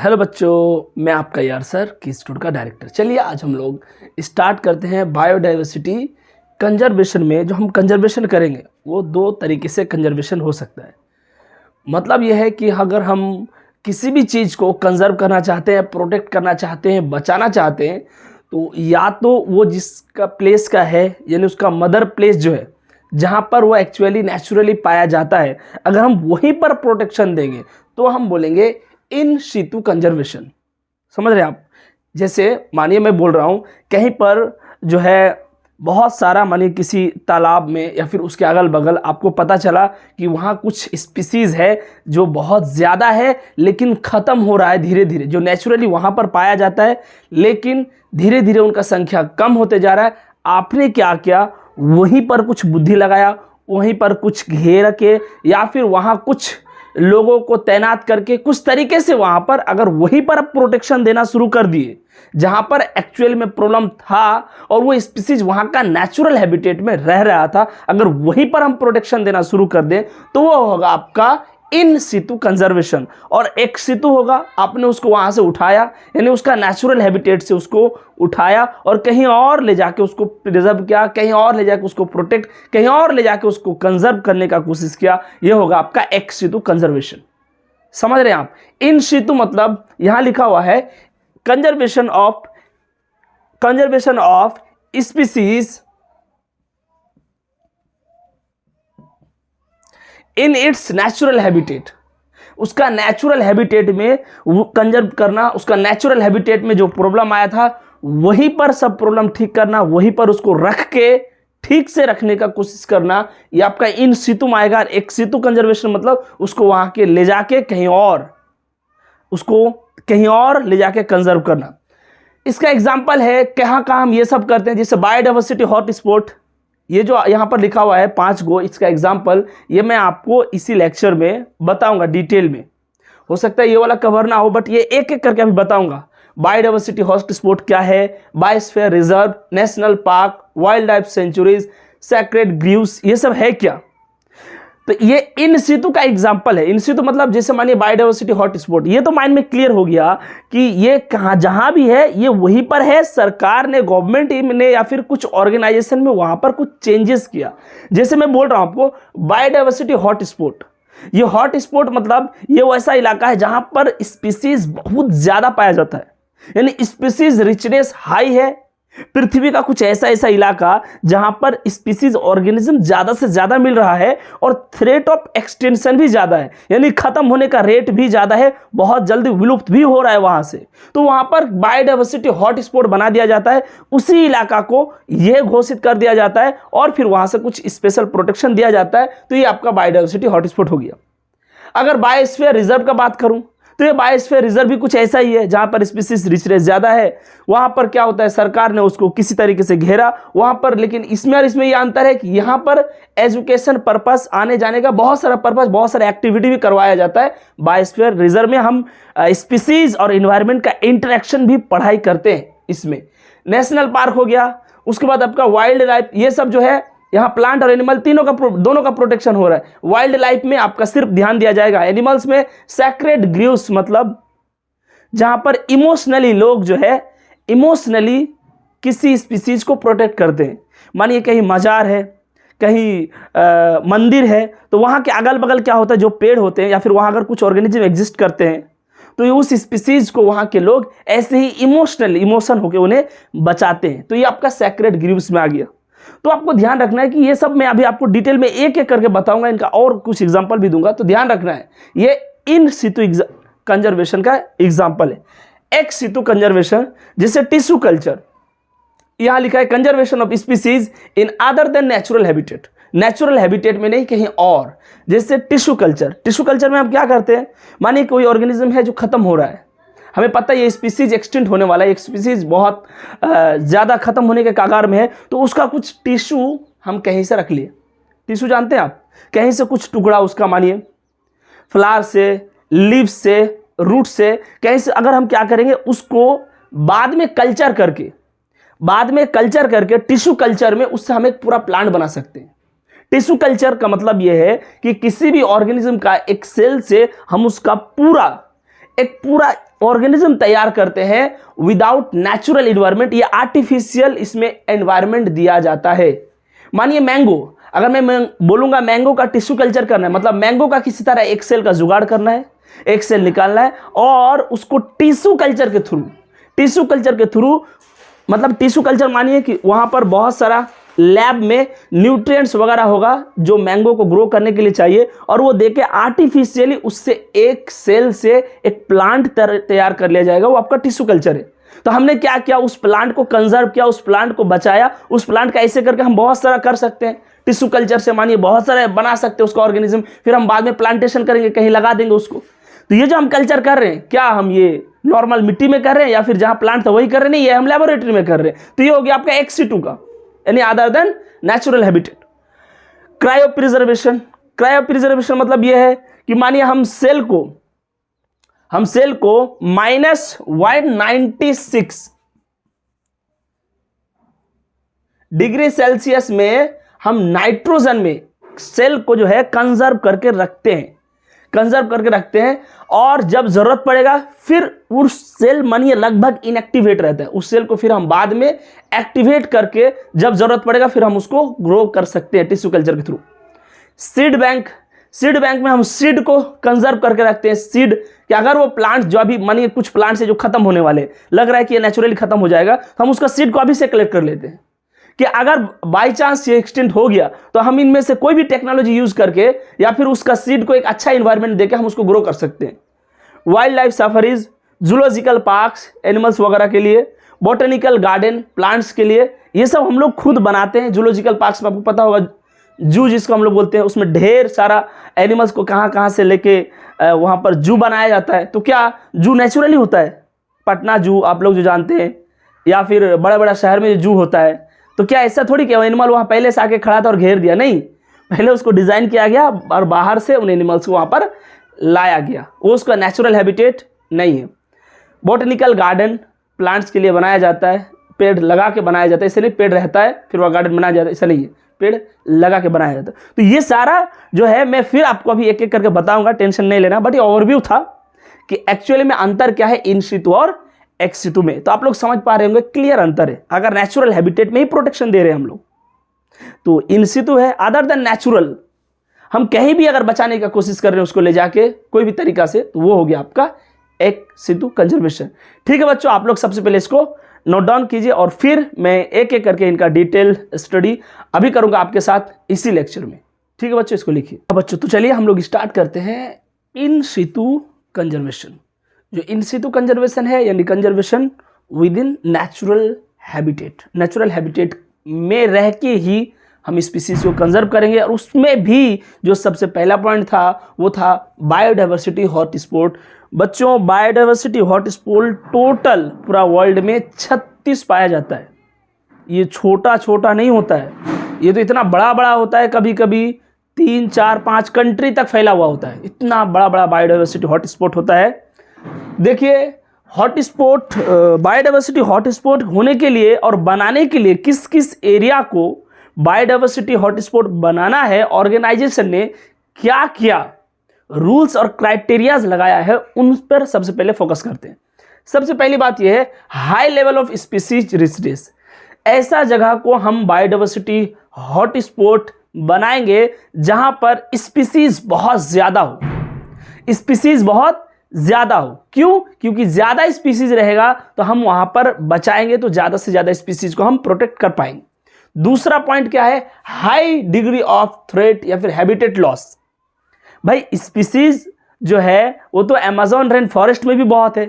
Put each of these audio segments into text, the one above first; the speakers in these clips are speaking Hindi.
हेलो बच्चों, मैं आपका यार सर की इंस्टीट्यूट का डायरेक्टर। चलिए आज हम लोग स्टार्ट करते हैं बायोडाइवर्सिटी कंजर्वेशन में। जो हम कंजर्वेशन करेंगे वो दो तरीके से कंजर्वेशन हो सकता है। मतलब यह है कि अगर हम किसी भी चीज़ को कंजर्व करना चाहते हैं, प्रोटेक्ट करना चाहते हैं, बचाना चाहते हैं, तो या तो वो जिसका प्लेस का है यानी उसका मदर प्लेस जो है जहाँ पर वो एक्चुअली नेचुरली पाया जाता है, अगर हम वहीं पर प्रोटेक्शन देंगे तो हम बोलेंगे इन सितु कंजर्वेशन। समझ रहे हैं आप? जैसे मानिए मैं बोल रहा हूँ कहीं पर जो है बहुत सारा, मानिए किसी तालाब में या फिर उसके अगल बगल आपको पता चला कि वहाँ कुछ स्पीसीज़ है जो बहुत ज़्यादा है लेकिन ख़त्म हो रहा है धीरे धीरे, जो नेचुरली वहाँ पर पाया जाता है लेकिन धीरे धीरे उनका संख्या कम होते जा रहा है। आपने क्या किया, वहीं पर कुछ बुद्धि लगाया, वहीं पर कुछ घेर के या फिर वहाँ कुछ लोगों को तैनात करके कुछ तरीके से वहां पर अगर वहीं पर आप प्रोटेक्शन देना शुरू कर दिए जहां पर एक्चुअल में प्रॉब्लम था और वो स्पीसीज वहां का नेचुरल हैबिटेट में रह रहा था, अगर वहीं पर हम प्रोटेक्शन देना शुरू कर दें तो वो होगा आपका इन सितु कंजर्वेशन। और एक सितु होगा, आपने उसको वहां से उठाया यानी उसका नेचुरल हैबिटेट से उसको उठाया और कहीं और ले जाके उसको प्रिजर्व किया, कहीं और ले जाके उसको प्रोटेक्ट, कहीं और ले जाके उसको कंजर्व करने का कोशिश किया। यह होगा आपका एक्स सितु कंजर्वेशन। समझ रहे हैं आप? इन सितु मतलब यहां लिखा हुआ है conservation of species in its natural habitat. उसका नेचुरल हैबिटेट में वो कंजर्व करना, उसका नेचुरल हैबिटेट में जो प्रॉब्लम आया था वहीं पर सब प्रॉब्लम ठीक करना, वहीं पर उसको रख के ठीक से रखने का कोशिश करना, ये आपका इन सितु में आएगा। एक सितु कंजर्वेशन मतलब उसको वहां के ले जाके कहीं और, उसको कहीं और ले जाके कंजर्व करना। इसका एग्जाम्पल है कहाँ कहाँ हम ये सब करते हैं, जैसे बायोडाइवर्सिटी हॉटस्पॉट, ये जो यहाँ पर लिखा हुआ है 5 गो, इसका एग्जाम्पल ये मैं आपको इसी लेक्चर में बताऊंगा डिटेल में। हो सकता है ये वाला कवर ना हो बट ये एक एक करके अभी बताऊंगा। बायोडाइवर्सिटी हॉटस्पॉट क्या है, biosphere reserve, national park, wild life sanctuaries, sacred Greaves, ये सब है क्या। तो ये इन सितु का एग्जाम्पल है। इन सितु मतलब जैसे मानिए बायोडाइवर्सिटी हॉटस्पॉट, ये तो माइंड में क्लियर हो गया कि ये कहाँ जहां भी है ये वहीं पर है। सरकार ने, गवर्नमेंट ने या फिर कुछ ऑर्गेनाइजेशन में वहां पर कुछ चेंजेस किया। जैसे मैं बोल रहा हूं आपको बायोडाइवर्सिटी हॉटस्पॉट, ये हॉटस्पॉट मतलब ये वैसा इलाका है जहां पर स्पीसीज बहुत ज्यादा पाया जाता है, यानी स्पीसीज रिचनेस हाई है। पृथ्वी का कुछ ऐसा इलाका जहां पर स्पीसीज ऑर्गेनिज्म ज्यादा से ज्यादा मिल रहा है और थ्रेट ऑफ एक्सटेंशन भी ज्यादा है, यानी खत्म होने का रेट भी ज्यादा है, बहुत जल्दी विलुप्त भी हो रहा है वहां से। तो वहां पर बायोडाइवर्सिटी हॉटस्पॉट बना दिया जाता है, उसी इलाका को यह घोषित कर दिया जाता है और फिर वहां से कुछ स्पेशल प्रोटेक्शन दिया जाता है। तो ये आपका बायोडाइवर्सिटी हॉटस्पॉट हो गया। अगर बायोस्फीयर रिजर्व का बात करूं तो ये बायोस्फीयर रिजर्व भी कुछ ऐसा ही है जहां पर स्पीसीज रिचनेस ज्यादा है। वहां पर क्या होता है, सरकार ने उसको किसी तरीके से घेरा वहां पर, लेकिन इसमें और इसमें ये अंतर है कि यहां पर एजुकेशन पर्पस, आने जाने का बहुत सारा पर्पस, बहुत सारा एक्टिविटी भी करवाया जाता है। बायोस्फीयर रिजर्व में हम स्पीसीज और इन्वायरमेंट का इंटरेक्शन भी पढ़ाई करते हैं इसमें। नेशनल पार्क हो गया, उसके बाद आपका वाइल्ड लाइफ, ये सब जो है यहाँ प्लांट और एनिमल दोनों का प्रोटेक्शन हो रहा है। वाइल्ड लाइफ में आपका सिर्फ ध्यान दिया जाएगा एनिमल्स में। सैक्रेड ग्रीव्स मतलब जहां पर इमोशनली लोग जो है इमोशनली किसी स्पीसीज को प्रोटेक्ट करते हैं। मानिए कहीं मजार है, कहीं मंदिर है, तो वहां के अगल बगल क्या होता है, जो पेड़ होते हैं या फिर वहां अगर कुछ ऑर्गेनिज्म एग्जिस्ट करते हैं तो उस स्पीसीज को वहां के लोग ऐसे ही इमोशन होकर उन्हें बचाते हैं। तो ये आपका सैक्रेड ग्रीव्स में आ गया। तो आपको ध्यान रखना है कि ये सब मैं अभी आपको डिटेल में एक एक करके बताऊंगा, इनका और कुछ एग्जांपल भी दूंगा, तो ध्यान रखना है। ये इन सितु कंजर्वेशन का एग्जांपल है। एक्स सितु कंजर्वेशन जैसे टिश्यू कल्चर, यहां लिखा है conservation of species in other than natural habitat. Natural habitat में नहीं, कहीं और। जैसे टिश्यू कल्चर में हम क्या करते हैं, मानिए कोई ऑर्गेनिज्म है जो खत्म हो रहा है, हमें पता है ये स्पीसीज एक्सटिंक्ट होने वाला है, एक स्पीसीज बहुत ज़्यादा खत्म होने के कगार में है, तो उसका कुछ टिश्यू हम कहीं से रख लिए। टिश्यू जानते हैं आप, कहीं से कुछ टुकड़ा उसका, मानिए फ्लावर से, लीव्स से, रूट से, कहीं से अगर हम क्या करेंगे उसको बाद में कल्चर करके टिश्यू कल्चर में उससे हम एक पूरा प्लांट बना सकते हैं। टिश्यू कल्चर का मतलब यह है कि किसी भी ऑर्गेनिज्म का एक सेल से हम उसका एक पूरा ऑर्गेनिज्म तैयार करते हैं विदाउट नेचुरल इन्वायरमेंट, या आर्टिफिशियल इसमें एनवायरमेंट दिया जाता है। मानिए मैंगो, अगर मैं बोलूंगा मैंगो का टिश्यू कल्चर करना है, मतलब मैंगो का किसी तरह एक सेल का जुगाड़ करना है, एक सेल निकालना है और उसको टिश्यू कल्चर के थ्रू मतलब टिश्यू कल्चर मानिए कि वहां पर बहुत सारा लैब में न्यूट्रिएंट्स वगैरह होगा जो मैंगो को ग्रो करने के लिए चाहिए, और वो देके आर्टिफिशियली उससे एक सेल से एक प्लांट तैयार कर लिया जाएगा, वो आपका टिश्यू कल्चर है। तो हमने क्या किया, उस प्लांट को कंजर्व किया, उस प्लांट को बचाया। उस प्लांट का ऐसे करके हम बहुत सारा कर सकते हैं टिश्यू कल्चर से, मानिए बहुत सारे बना सकते हैं उसका ऑर्गेनिज्म, फिर हम बाद में प्लांटेशन करेंगे, कहीं लगा देंगे उसको। तो ये जो हम कल्चर कर रहे हैं, क्या हम ये नॉर्मल मिट्टी में कर रहे हैं या फिर जहां प्लांट था वही कर रहे हैं? नहीं, ये हम लेबोरेटरी में कर रहे हैं। तो ये हो गया आपका एक्स सिटू का, यानी other than natural habitat. Cryo preservation मतलब ये है कि मानिए हम सेल को -196 डिग्री सेल्सियस में हम नाइट्रोजन में सेल को जो है कंजर्व करके रखते हैं, और जब जरूरत पड़ेगा फिर उस सेल मानिए लगभग इनएक्टिवेट रहता है, उस सेल को फिर हम बाद में एक्टिवेट करके जब जरूरत पड़ेगा फिर हम उसको ग्रो कर सकते हैं टिश्यू कल्चर के थ्रू। सीड बैंक में हम सीड को कंजर्व करके रखते हैं। सीड कि अगर वो प्लांट जो अभी मानिए कुछ प्लांट से जो खत्म होने वाले, लग रहा है कि ये नेचुरली खत्म हो जाएगा, तो हम उसका सीड को अभी से कलेक्ट कर लेते हैं कि अगर बाई चांस ये एक्सटेंट हो गया तो हम इनमें से कोई भी टेक्नोलॉजी यूज करके या फिर उसका सीड को एक अच्छा इन्वायरमेंट देके हम उसको ग्रो कर सकते हैं। Wild life safaris, zoological parks animals वगैरह के लिए, बॉटनिकल गार्डन प्लांट्स के लिए, ये सब हम लोग खुद बनाते हैं। जूलॉजिकल पार्क्स में आपको पता होगा, जू जिसको हम लोग बोलते हैं, उसमें ढेर सारा एनिमल्स को कहाँ से लेके वहाँ पर जू बनाया जाता है। तो क्या जू नेचुरली होता है? पटना जू आप लोग जो जानते हैं, या फिर बड़ा बड़ा शहर में जो जू होता है, तो क्या ऐसा थोड़ी कि एनिमल वहाँ पहले से आके खड़ा था और घेर दिया? नहीं, पहले उसको डिज़ाइन किया गया और बाहर से उन एनिमल्स को वहाँ पर लाया गया, वो उसका नेचुरल हैबिटेट नहीं है। बॉटनिकल गार्डन प्लांट्स के लिए बनाया जाता है, पेड़ लगा के बनाया जाता है, ऐसे नहीं पेड़ रहता है फिर वह गार्डन बनाया जाता है, ऐसा नहीं है, पेड़ लगा के बनाया जाता है। तो ये सारा जो है मैं फिर आपको अभी एक एक करके बताऊंगा, टेंशन नहीं लेना, बट ये ओवरव्यू था कि एक्चुअली में अंतर क्या है इन सितु और एक्स सितु में। तो आप लोग समझ पा रहे होंगे, क्लियर अंतर है। अगर नेचुरल हैबिटेट में ही प्रोटेक्शन दे रहे हैं हम लोग, तो इन सितु है अदर देन नेचुरल, हम कहीं भी अगर बचाने की कोशिश कर रहे हैं उसको ले जाके कोई भी तरीका से, तो वो हो गया आपका एक सितु कंजर्वेशन। ठीक है बच्चों, आप लोग सबसे पहले इसको नोट डाउन कीजिए और फिर मैं एक एक करके इनका डिटेल स्टडी अभी करूंगा आपके साथ इसी लेक्चर में। ठीक है बच्चों, इसको लिखिए। बच्चों तो चलिए हम लोग स्टार्ट करते हैं इन सितु कंजर्वेशन। जो इन सितु कंजर्वेशन है यानी conservation with in natural habitat, natural habitat में रह के ही हम स्पीसीज को कंजर्व करेंगे। और उसमें भी जो सबसे पहला पॉइंट था वो था बायोडाइवर्सिटी हॉटस्पॉट। बच्चों बायोडाइवर्सिटी हॉटस्पॉट टोटल पूरा वर्ल्ड में 36 पाया जाता है। ये छोटा छोटा नहीं होता है, ये तो इतना बड़ा बड़ा होता है, कभी कभी 3, 4, 5 कंट्री तक फैला हुआ होता है, इतना बड़ा बड़ा बायोडाइवर्सिटी हॉटस्पॉट होता है। देखिए हॉटस्पॉट, बायोडाइवर्सिटी हॉटस्पॉट होने के लिए और बनाने के लिए किस किस एरिया को बायोडाइवर्सिटी हॉटस्पॉट बनाना है, ऑर्गेनाइजेशन ने क्या क्या रूल्स और क्राइटेरियाज लगाया है, उन पर सबसे पहले फोकस करते हैं। सबसे पहली बात यह है high level of species richness. ऐसा जगह को हम बायोडाइवर्सिटी हॉटस्पॉट बनाएंगे जहां पर स्पीसीज बहुत ज्यादा हो, स्पीसीज बहुत ज्यादा हो। क्यों? क्योंकि ज्यादा स्पीसीज रहेगा तो हम वहां पर बचाएंगे, तो ज्यादा से ज्यादा स्पीसीज को हम प्रोटेक्ट कर पाएंगे। दूसरा पॉइंट क्या है, हाई डिग्री ऑफ थ्रेट या फिर हैबिटेट लॉस। भाई स्पीसीज जो है वो तो अमेज़न रेन फॉरेस्ट में भी बहुत है,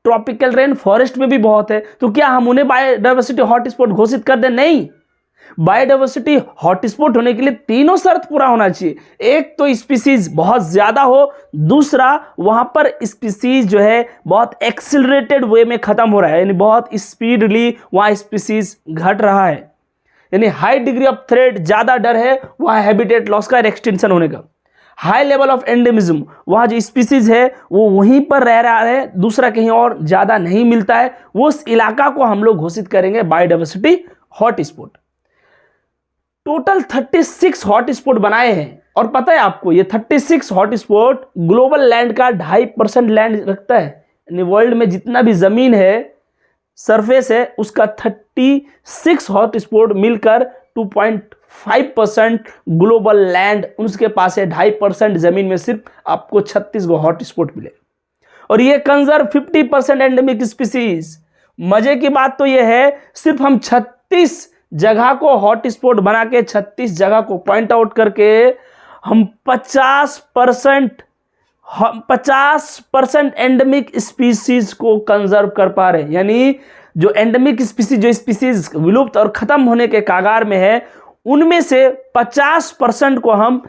ट्रॉपिकल रेन फॉरेस्ट में भी बहुत है, तो क्या हम उन्हें बायोडाइवर्सिटी हॉटस्पॉट घोषित कर दें? नहीं, बायोडाइवर्सिटी हॉटस्पॉट होने के लिए तीनों शर्त पूरा होना चाहिए। एक तो स्पीसीज बहुत ज्यादा हो, दूसरा वहां पर स्पीसीज जो है बहुत एक्सिलरेटेड वे में खत्म हो रहा है, यानी बहुत स्पीडली वहां स्पीसीज घट रहा है, यानी हाई डिग्री ऑफ थ्रेट, ज्यादा डर है वहां हैबिटेट लॉस का, एक्सटेंशन होने का। हाई लेवल ऑफ एंडेमिज्म, वहां जो स्पीसीज है वो वहीं पर रह रहा है, दूसरा कहीं और ज्यादा नहीं मिलता है, वो उस इलाका को हम लोग घोषित करेंगे बायोडाइवर्सिटी हॉटस्पॉट। टोटल 36 हॉटस्पॉट बनाए हैं, और पता है आपको ये 36 हॉटस्पॉट ग्लोबल लैंड का 2.5% लैंड रखता है, वर्ल्ड में जितना भी ज़मीन है, सरफेस है, उसका 36 हॉटस्पॉट मिलकर 2.5% ग्लोबल लैंड उसके पास है। 2.5% ज़मीन में सिर्फ आपको 36 गो हॉटस्पॉट मिले, और ये कंजर्व 50% एंडेमिक स्पीसीज। मजे की बात तो ये है, सिर्फ हम 36 जगह को हॉटस्पॉट बना के, 36 जगह को पॉइंट आउट करके हम 50% एंडेमिक स्पीसीज को कंजर्व कर पा रहे हैं। यानी जो एंडेमिक स्पीसीज, जो स्पीसीज विलुप्त और खत्म होने के कागार में है, उनमें से 50% को हम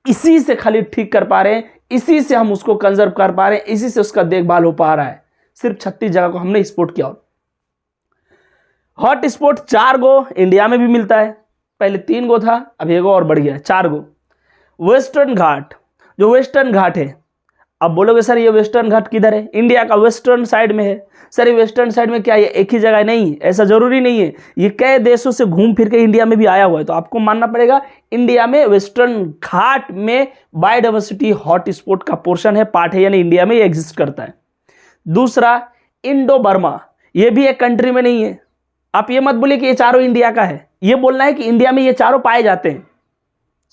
इसी से खाली ठीक कर पा रहे हैं, इसी से हम उसको कंजर्व कर पा रहे हैं, इसी से उसका देखभाल हो पा रहा है। सिर्फ 36 जगह को हमने स्पॉट किया। हॉट स्पॉट 4 गो इंडिया में भी मिलता है, पहले 3 गो था, अब 1 गो और बढ़ गया है, 4 गो। वेस्टर्न घाट, जो वेस्टर्न घाट है, अब बोलोगे सर ये वेस्टर्न घाट किधर है? इंडिया का वेस्टर्न साइड में है। सर ये वेस्टर्न साइड में क्या ये एक ही जगह? नहीं, ऐसा जरूरी नहीं है, ये कई देशों से घूम फिर के इंडिया में भी आया हुआ है। तो आपको मानना पड़ेगा इंडिया में वेस्टर्न घाट में बायोडाइवर्सिटी हॉटस्पॉट का पोर्शन है, पार्ट है, यानी इंडिया में ये एग्जिस्ट करता है। दूसरा, इंडो बर्मा, ये भी एक कंट्री में नहीं है। आप ये मत बोलिए कि ये चारों इंडिया का है, ये बोलना है कि इंडिया में ये चारों पाए जाते हैं।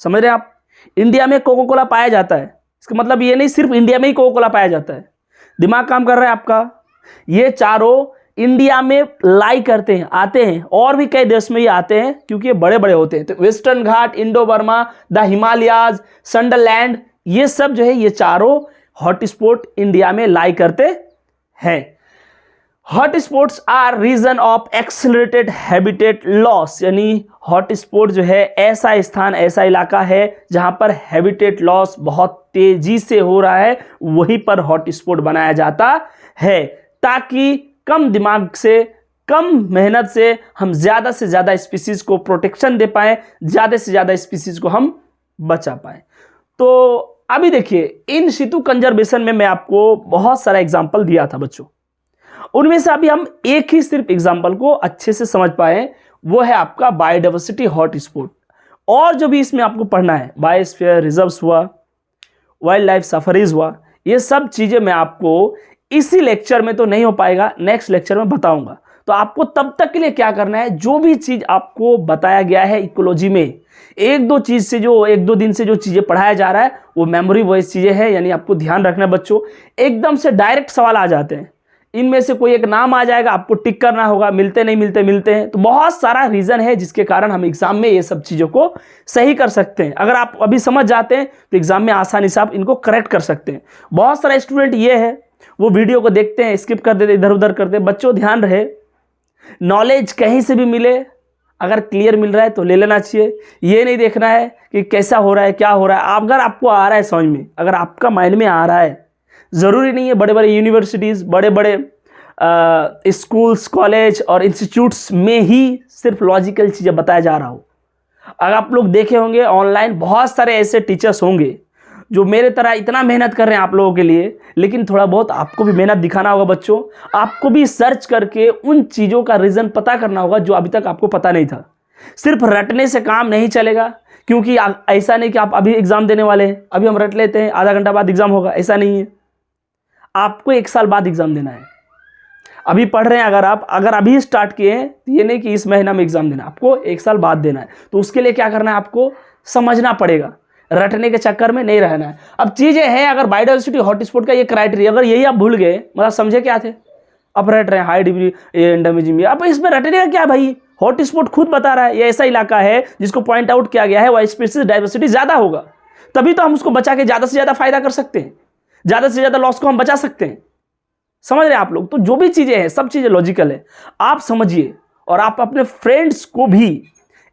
समझ रहे हैं आप? इंडिया में कोको कोला पाया जाता है, इसका मतलब ये नहीं सिर्फ इंडिया में ही कोको कोला पाया जाता है। दिमाग काम कर रहा है आपका? ये चारों इंडिया में लाई करते हैं, आते हैं, और भी कई देश में ये आते हैं क्योंकि ये बड़े बड़े होते हैं। तो western Ghat, Indo Burma, the Himalayas, Sunderland, ये सब जो है ये चारों हॉटस्पॉट इंडिया में लाई करते हैं। Hotspots are reason of accelerated habitat loss, यानी हॉटस्पॉट जो है ऐसा स्थान, ऐसा इलाका है जहां पर हैबिटेट लॉस बहुत तेजी से हो रहा है, वहीं पर हॉटस्पॉट बनाया जाता है ताकि कम दिमाग से, कम मेहनत से हम ज्यादा से ज्यादा स्पीसीज को प्रोटेक्शन दे पाए, ज्यादा से ज्यादा स्पीसीज को हम बचा पाए। तो अभी देखिए, इन सितु कंजर्वेशन में मैं आपको बहुत सारा एग्जाम्पल दिया था बच्चों, उनमें से अभी हम एक ही सिर्फ एग्जाम्पल को अच्छे से समझ पाए, वो है आपका बायोडाइवर्सिटी हॉटस्पॉट। और जो भी इसमें आपको पढ़ना है, बायोस्फीयर रिजर्व्स हुआ, वाइल्ड लाइफ सफारीज हुआ, ये सब चीजें मैं आपको इसी लेक्चर में तो नहीं हो पाएगा, नेक्स्ट लेक्चर में बताऊंगा। तो आपको तब तक के लिए क्या करना है, जो भी चीज आपको बताया गया है इकोलॉजी में, एक दो दिन से जो चीजें पढ़ाया जा रहा है वो मेमोरी वाइज चीजें हैं, यानी आपको ध्यान रखना है बच्चों। एकदम से डायरेक्ट सवाल आ जाते हैं, इनमें से कोई एक नाम आ जाएगा, आपको टिक करना होगा, मिलते नहीं मिलते, मिलते हैं। तो बहुत सारा रीजन है जिसके कारण हम एग्जाम में ये सब चीजों को सही कर सकते हैं। अगर आप अभी समझ जाते हैं तो एग्जाम में आसानी से आप इनको करेक्ट कर सकते हैं। बहुत सारा स्टूडेंट ये है, वो वीडियो को देखते हैं, स्किप कर देते, इधर उधर करते हैं। बच्चों ध्यान रहे, नॉलेज कहीं से भी मिले, अगर क्लियर मिल रहा है तो ले लेना चाहिए। ये नहीं देखना है कि कैसा हो रहा है, क्या हो रहा है। अगर आपको आ रहा है समझ में, अगर आपका माइंड में आ रहा है, ज़रूरी नहीं है बड़े बड़े यूनिवर्सिटीज़, बड़े बड़े स्कूल्स, कॉलेज और इंस्टीट्यूट्स में ही सिर्फ लॉजिकल चीज़ें बताया जा रहा हो। अगर आप लोग देखे होंगे ऑनलाइन, बहुत सारे ऐसे टीचर्स होंगे जो मेरे तरह इतना मेहनत कर रहे हैं आप लोगों के लिए, लेकिन थोड़ा बहुत आपको भी मेहनत दिखाना होगा बच्चों। आपको भी सर्च करके उन चीज़ों का रीज़न पता करना होगा जो अभी तक आपको पता नहीं था। सिर्फ रटने से काम नहीं चलेगा, क्योंकि ऐसा नहीं कि आप अभी एग्ज़ाम देने वाले हैं, अभी हम रट लेते हैं, आधा घंटा बाद एग्ज़ाम होगा, ऐसा नहीं है। आपको 1 साल बाद एग्ज़ाम देना है। अभी पढ़ रहे हैं अगर अभी स्टार्ट किए हैं, तो ये नहीं कि इस महीना में एग्ज़ाम देना है, आपको 1 साल बाद देना है। तो उसके लिए क्या करना है, आपको समझना पड़ेगा, रटने के चक्कर में नहीं रहना है। अब चीज़ें हैं, अगर बायोडाइवर्सिटी हॉटस्पॉट का ये क्राइटेरिया अगर यही आप भूल गए, मतलब समझे क्या थे, अब रट रहे हैं हाई डिग्री एंडेमिज्म, अब इसमें रटने का क्या भाई, हॉटस्पॉट खुद बता रहा है ये ऐसा इलाका है जिसको पॉइंट आउट किया गया है, वहाँ स्पीसीज डाइवर्सिटी ज़्यादा होगा, तभी तो हम उसको बचा के ज़्यादा से ज़्यादा फायदा कर सकते हैं, ज़्यादा से ज़्यादा लॉस को हम बचा सकते हैं। समझ रहे हैं आप लोग? तो जो भी चीज़ें हैं सब चीज़ें लॉजिकल है, आप समझिए। और आप अपने फ्रेंड्स को भी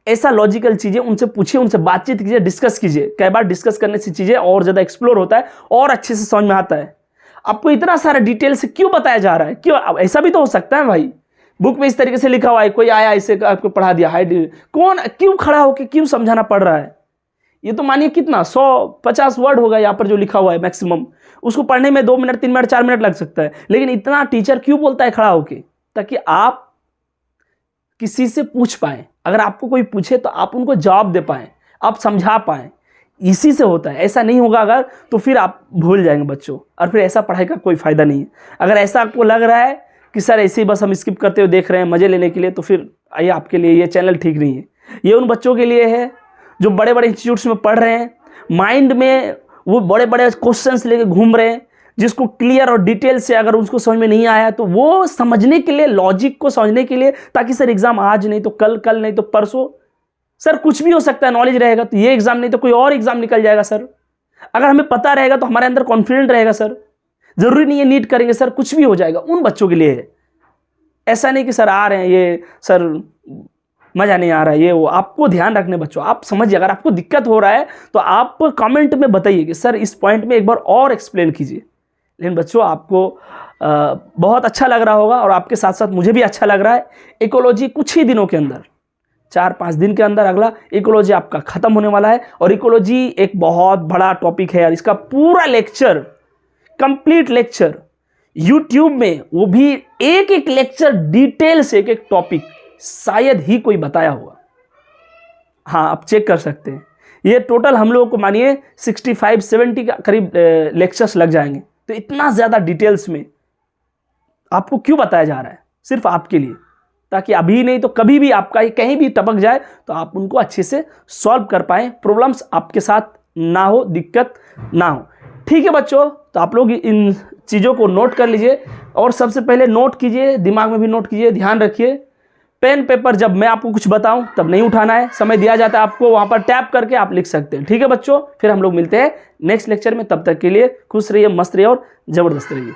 ऐसा लॉजिकल चीज़ें उनसे पूछिए, उनसे बातचीत कीजिए, डिस्कस कीजिए। कई बार डिस्कस करने से चीज़ें और ज़्यादा एक्सप्लोर होता है और अच्छे से समझ में आता है। आपको इतना सारा डिटेल से क्यों बताया जा रहा है, क्यों? अब ऐसा भी तो हो सकता है भाई, बुक में इस तरीके से लिखा हुआ है, कोई आया ऐसे आपको पढ़ा दिया, कौन क्यों खड़ा होकर क्यों समझाना पड़ रहा है? ये तो मानिए कितना 150 वर्ड होगा यहाँ पर जो लिखा हुआ है मैक्सिमम, उसको पढ़ने में 2 मिनट 3 मिनट 4 मिनट लग सकता है, लेकिन इतना टीचर क्यों बोलता है खड़ा होके? ताकि आप किसी से पूछ पाए, अगर आपको कोई पूछे तो आप उनको जवाब दे पाएं, आप समझा पाएं। इसी से होता है। ऐसा नहीं होगा अगर, तो फिर आप भूल जाएंगे बच्चों, और फिर ऐसा पढ़ाई का कोई फ़ायदा नहीं है। अगर ऐसा आपको लग रहा है कि सर ऐसे ही बस हम स्किप करते हुए देख रहे हैं मज़े लेने के लिए, तो फिर आइए, आपके लिए ये चैनल ठीक नहीं है। ये उन बच्चों के लिए है जो बड़े बड़े इंस्टीट्यूट्स में पढ़ रहे हैं, माइंड में वो बड़े बड़े क्वेश्चंस लेके घूम रहे हैं, जिसको क्लियर और डिटेल से अगर उसको समझ में नहीं आया तो वो समझने के लिए, लॉजिक को समझने के लिए, ताकि सर एग्जाम आज नहीं तो कल, कल नहीं तो परसों, सर कुछ भी हो सकता है, नॉलेज रहेगा तो ये एग्जाम नहीं तो कोई और एग्जाम निकल जाएगा सर। अगर हमें पता रहेगा तो हमारे अंदर कॉन्फिडेंट रहेगा सर। जरूरी नहीं है नीट करेंगे सर, कुछ भी हो जाएगा। उन बच्चों के लिए है। ऐसा नहीं कि सर आ रहे हैं ये सर मजा नहीं आ रहा है ये वो। आपको ध्यान रखने बच्चों, आप समझिए। अगर आपको दिक्कत हो रहा है तो आप कमेंट में बताइए कि सर इस पॉइंट में एक बार और एक्सप्लेन कीजिए। लेकिन बच्चों आपको बहुत अच्छा लग रहा होगा, और आपके साथ साथ मुझे भी अच्छा लग रहा है। इकोलॉजी कुछ ही दिनों के अंदर, 4-5 दिन के अंदर अगला इकोलॉजी आपका खत्म होने वाला है। और इकोलॉजी एक बहुत बड़ा टॉपिक है यार। इसका पूरा लेक्चर, कंप्लीट लेक्चर यूट्यूब में, वो भी एक एक लेक्चर डिटेल से, एक एक टॉपिक शायद ही कोई बताया होगा। हाँ, आप चेक कर सकते हैं। ये टोटल हम लोगों को मानिए 65-70 का करीब लेक्चर्स लग जाएंगे। तो इतना ज़्यादा डिटेल्स में आपको क्यों बताया जा रहा है? सिर्फ आपके लिए, ताकि अभी नहीं तो कभी भी आपका कहीं भी टपक जाए तो आप उनको अच्छे से सॉल्व कर पाएँ, प्रॉब्लम्स आपके साथ ना हो, दिक्कत ना हो। ठीक है बच्चों, तो आप लोग इन चीज़ों को नोट कर लीजिए, और सबसे पहले नोट कीजिए, दिमाग में भी नोट कीजिए, ध्यान रखिए। पेन पेपर जब मैं आपको कुछ बताऊं तब नहीं उठाना है, समय दिया जाता है आपको, वहां पर टैप करके आप लिख सकते हैं। ठीक है बच्चों, फिर हम लोग मिलते हैं नेक्स्ट लेक्चर में। तब तक के लिए खुश रहिए, मस्त रहिए और ज़बरदस्त रहिए।